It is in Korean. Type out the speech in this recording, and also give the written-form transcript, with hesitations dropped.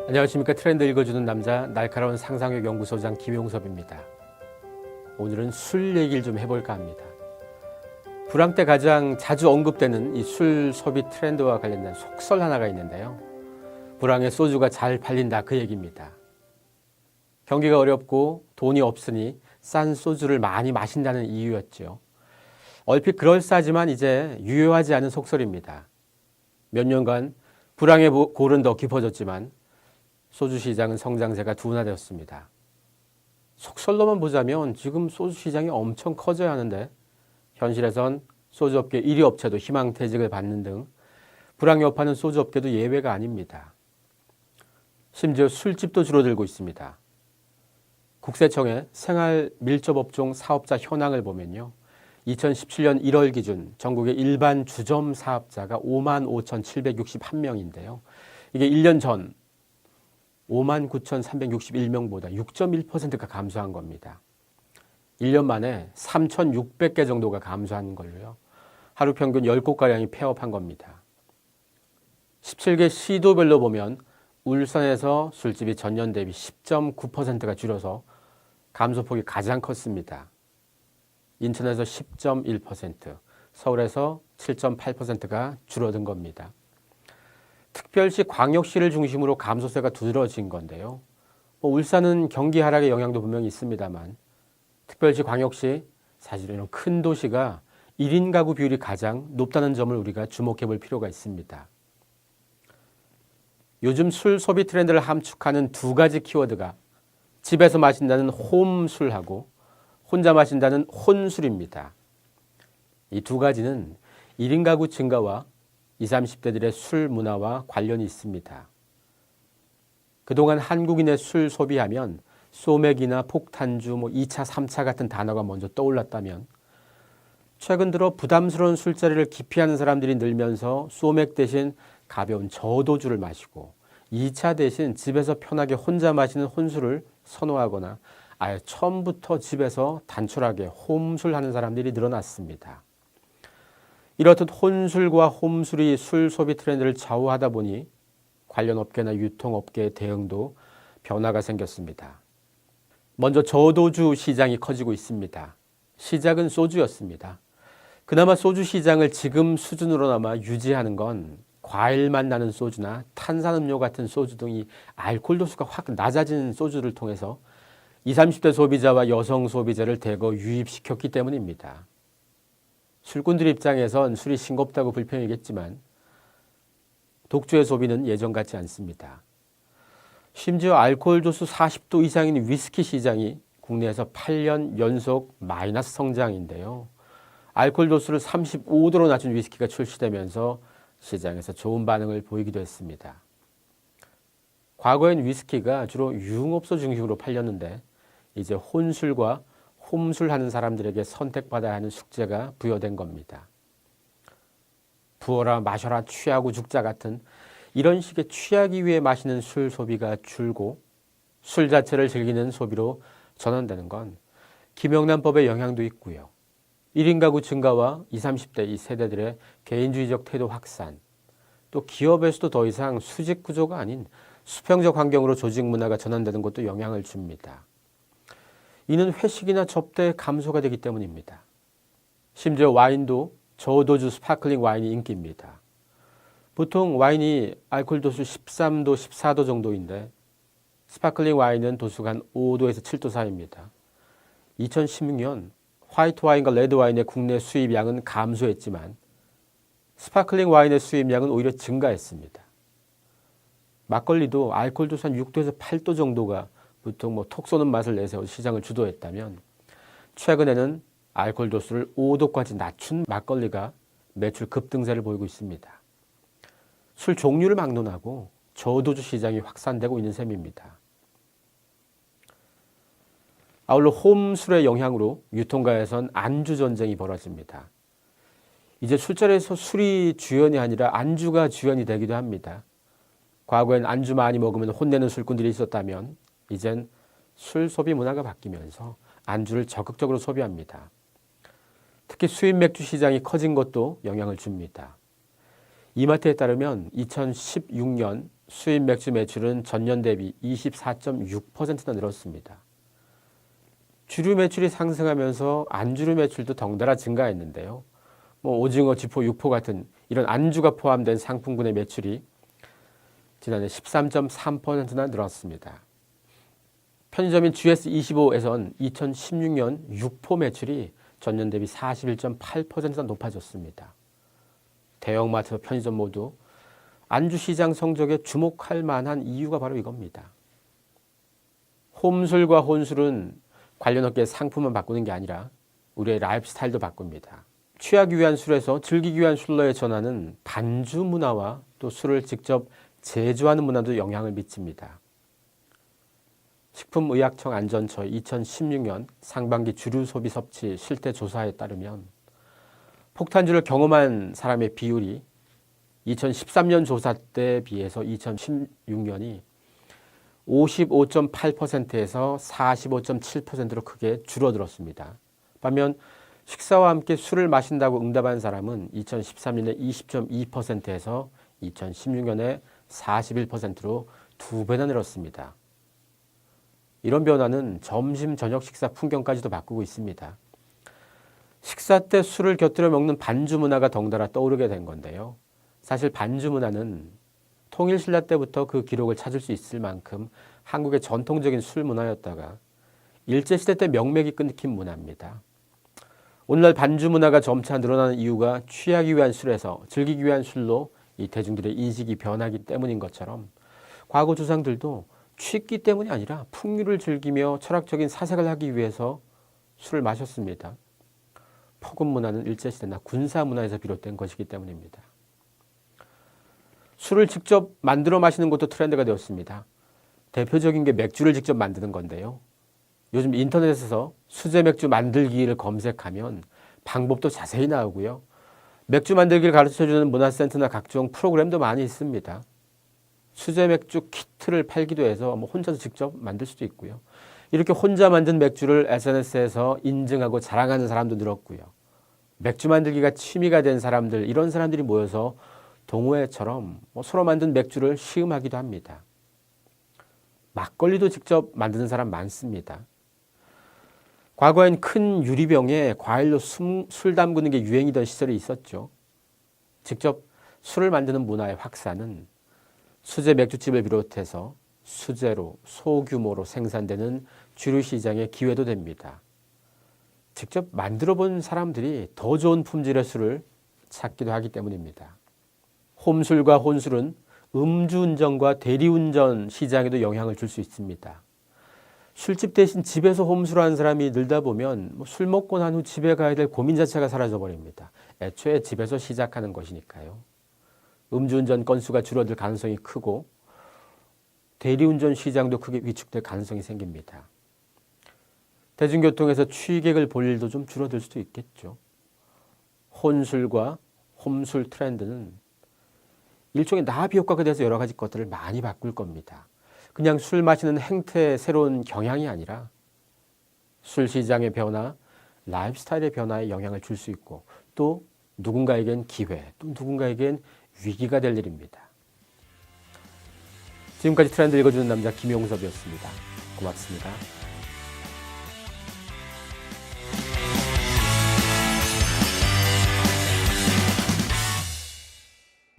안녕하십니까. 트렌드 읽어주는 남자 날카로운 상상력 연구소장 김용섭입니다. 오늘은 술 얘기를 좀 해볼까 합니다. 불황 때 가장 자주 언급되는 이 술 소비 트렌드와 관련된 속설 하나가 있는데요. 불황에 소주가 잘 팔린다 그 얘기입니다. 경기가 어렵고 돈이 없으니 싼 소주를 많이 마신다는 이유였죠. 얼핏 그럴싸하지만 이제 유효하지 않은 속설입니다. 몇 년간 불황의 골은 더 깊어졌지만 소주 시장은 성장세가 둔화되었습니다. 속설로만 보자면 지금 소주 시장이 엄청 커져야 하는데 현실에선 소주업계 1위 업체도 희망퇴직을 받는 등 불황 여파는 소주업계도 예외가 아닙니다. 심지어 술집도 줄어들고 있습니다. 국세청의 생활밀접업종 사업자 현황을 보면요. 2017년 1월 기준 전국의 일반 주점 사업자가 55,761명인데요. 이게 1년 전 59,361명보다 6.1%가 감소한 겁니다. 1년 만에 3,600개 정도가 감소한 걸로요. 하루 평균 10곳가량이 폐업한 겁니다. 17개 시도별로 보면 울산에서 술집이 전년 대비 10.9%가 줄어서 감소폭이 가장 컸습니다. 인천에서 10.1%, 서울에서 7.8%가 줄어든 겁니다. 특별시, 광역시를 중심으로 감소세가 두드러진 건데요. 울산은 경기 하락의 영향도 분명히 있습니다만 특별시, 광역시, 사실 이런 큰 도시가 1인 가구 비율이 가장 높다는 점을 우리가 주목해 볼 필요가 있습니다. 요즘 술 소비 트렌드를 함축하는 두 가지 키워드가 집에서 마신다는 홈술하고 혼자 마신다는 혼술입니다. 이 두 가지는 1인 가구 증가와 20, 30대들의 술 문화와 관련이 있습니다. 그동안 한국인의 술 소비하면 소맥이나 폭탄주, 2차, 3차 같은 단어가 먼저 떠올랐다면 최근 들어 부담스러운 술자리를 기피하는 사람들이 늘면서 소맥 대신 가벼운 저도주를 마시고 2차 대신 집에서 편하게 혼자 마시는 혼술을 선호하거나 아예 처음부터 집에서 단촐하게 홈술 하는 사람들이 늘어났습니다. 이렇듯 혼술과 홈술이 술 소비 트렌드를 좌우하다 보니 관련 업계나 유통업계의 대응도 변화가 생겼습니다. 먼저 저도주 시장이 커지고 있습니다. 시작은 소주였습니다. 그나마 소주 시장을 지금 수준으로나마 유지하는 건 과일맛 나는 소주나 탄산음료 같은 소주 등이 알코올 도수가 확 낮아진 소주를 통해서 20, 30대 소비자와 여성 소비자를 대거 유입시켰기 때문입니다. 술꾼들 입장에선 술이 싱겁다고 불평이겠지만 독주의 소비는 예전 같지 않습니다. 심지어 알코올 도수 40도 이상인 위스키 시장이 국내에서 8년 연속 마이너스 성장인데요. 알코올 도수를 35도로 낮춘 위스키가 출시되면서 시장에서 좋은 반응을 보이기도 했습니다. 과거엔 위스키가 주로 유흥업소 중심으로 팔렸는데 이제 혼술과 홈술 하는 사람들에게 선택받아야 하는 숙제가 부여된 겁니다. 부어라 마셔라 취하고 죽자 같은 이런 식의 취하기 위해 마시는 술 소비가 줄고 술 자체를 즐기는 소비로 전환되는 건 김영란법의 영향도 있고요. 1인 가구 증가와 20, 30대 이 세대들의 개인주의적 태도 확산, 또 기업에서도 더 이상 수직 구조가 아닌 수평적 환경으로 조직 문화가 전환되는 것도 영향을 줍니다. 이는 회식이나 접대의 감소가 되기 때문입니다. 심지어 와인도 저도주 스파클링 와인이 인기입니다. 보통 와인이 알코올 도수 13도, 14도 정도인데 스파클링 와인은 도수가 한 5도에서 7도 사이입니다. 2016년 화이트 와인과 레드 와인의 국내 수입량은 감소했지만 스파클링 와인의 수입량은 오히려 증가했습니다. 막걸리도 알코올 도수 한 6도에서 8도 정도가 보통 톡 쏘는 맛을 내세워 시장을 주도했다면 최근에는 알코올 도수를 5도까지 낮춘 막걸리가 매출 급등세를 보이고 있습니다. 술 종류를 막론하고 저도주 시장이 확산되고 있는 셈입니다. 아울러 홈술의 영향으로 유통가에선 안주 전쟁이 벌어집니다. 이제 술자리에서 술이 주연이 아니라 안주가 주연이 되기도 합니다. 과거엔 안주 많이 먹으면 혼내는 술꾼들이 있었다면 이젠 술 소비 문화가 바뀌면서 안주를 적극적으로 소비합니다. 특히 수입 맥주 시장이 커진 것도 영향을 줍니다. 이마트에 따르면 2016년 수입 맥주 매출은 전년 대비 24.6%나 늘었습니다. 주류 매출이 상승하면서 안주류 매출도 덩달아 증가했는데요. 오징어, 쥐포, 육포 같은 이런 안주가 포함된 상품군의 매출이 지난해 13.3%나 늘었습니다. 편의점인 GS25에선 2016년 육포 매출이 전년 대비 41.8%나 높아졌습니다. 대형마트, 편의점 모두 안주 시장 성적에 주목할 만한 이유가 바로 이겁니다. 홈술과 혼술은 관련 업계의 상품만 바꾸는 게 아니라 우리의 라이프 스타일도 바꿉니다. 취하기 위한 술에서 즐기기 위한 술로의 전환은 반주 문화와 또 술을 직접 제조하는 문화도 영향을 미칩니다. 식품의약청 안전처의 2016년 상반기 주류 소비 섭취 실태 조사에 따르면 폭탄주를 경험한 사람의 비율이 2013년 조사 때에 비해서 2016년이 55.8%에서 45.7%로 크게 줄어들었습니다. 반면 식사와 함께 술을 마신다고 응답한 사람은 2013년에 20.2%에서 2016년에 41%로 2배나 늘었습니다. 이런 변화는 점심, 저녁 식사 풍경까지도 바꾸고 있습니다. 식사 때 술을 곁들여 먹는 반주 문화가 덩달아 떠오르게 된 건데요. 사실 반주 문화는 통일신라 때부터 그 기록을 찾을 수 있을 만큼 한국의 전통적인 술 문화였다가 일제시대 때 명맥이 끊긴 문화입니다. 오늘날 반주 문화가 점차 늘어나는 이유가 취하기 위한 술에서 즐기기 위한 술로 이 대중들의 인식이 변하기 때문인 것처럼 과거 조상들도 취기 때문이 아니라 풍류를 즐기며 철학적인 사색을 하기 위해서 술을 마셨습니다. 포금 문화는 일제시대나 군사 문화에서 비롯된 것이기 때문입니다. 술을 직접 만들어 마시는 것도 트렌드가 되었습니다. 대표적인 게 맥주를 직접 만드는 건데요. 요즘 인터넷에서 수제 맥주 만들기를 검색하면 방법도 자세히 나오고요. 맥주 만들기를 가르쳐주는 문화센터나 각종 프로그램도 많이 있습니다. 수제 맥주 키트를 팔기도 해서 혼자서 직접 만들 수도 있고요. 이렇게 혼자 만든 맥주를 SNS에서 인증하고 자랑하는 사람도 늘었고요. 맥주 만들기가 취미가 된 사람들, 이런 사람들이 모여서 동호회처럼 서로 만든 맥주를 시음하기도 합니다. 막걸리도 직접 만드는 사람 많습니다. 과거엔 큰 유리병에 과일로 술 담그는 게 유행이던 시절이 있었죠. 직접 술을 만드는 문화의 확산은 수제 맥주집을 비롯해서 수제로 소규모로 생산되는 주류 시장의 기회도 됩니다. 직접 만들어 본 사람들이 더 좋은 품질의 술을 찾기도 하기 때문입니다. 홈술과 혼술은 음주운전과 대리운전 시장에도 영향을 줄 수 있습니다. 술집 대신 집에서 홈술하는 사람이 늘다 보면 술 먹고 난 후 집에 가야 될 고민 자체가 사라져 버립니다. 애초에 집에서 시작하는 것이니까요. 음주운전 건수가 줄어들 가능성이 크고 대리운전 시장도 크게 위축될 가능성이 생깁니다. 대중교통에서 취객을 볼 일도 좀 줄어들 수도 있겠죠. 혼술과 홈술 트렌드는 일종의 나비 효과가 돼서 여러 가지 것들을 많이 바꿀 겁니다. 그냥 술 마시는 행태의 새로운 경향이 아니라 술 시장의 변화, 라이프 스타일의 변화에 영향을 줄 수 있고 또 누군가에겐 기회, 또 누군가에겐 위기가 될 일입니다. 지금까지 트렌드 읽어주는 남자 김용섭이었습니다. 고맙습니다.